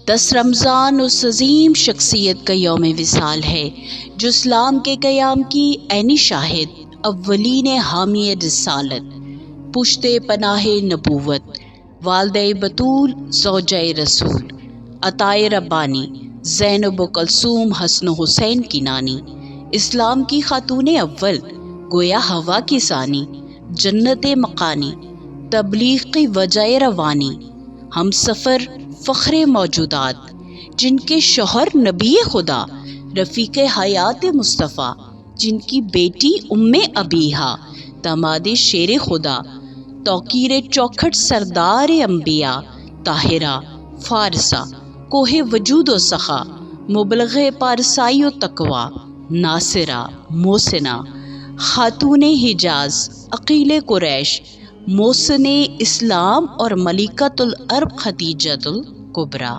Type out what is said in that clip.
10 رمضان اس عظیم شخصیت کا یوم وصال ہے جو اسلام کے قیام کی عینی شاہد، اولین حامی رسالت، پشتے پناہ نبوت، والدہ بطول زوجہ رسول، عطائے ربانی، زینب و کلثوم حسن و حسین کی نانی، اسلام کی خاتون اول، گویا ہوا کی ثانی، جنت مقانی، تبلیغ کی وجہ روانی، ہم سفر فخر موجودات، جن کے شوہر نبی خدا، رفیق حیات مصطفیٰ، جن کی بیٹی ام ابیہا، داماد شیر خدا، توقیر چوکھٹ سردار انبیاء، طاہرہ، فارسہ، کوہ وجود و سخا، مبلغ پارسائی و تقوی، ناصرہ، محسنہ، خاتون حجاز، عقیل قریش، محسن اسلام اور ملکۃ العرب خدیجۃ الکبریٰ۔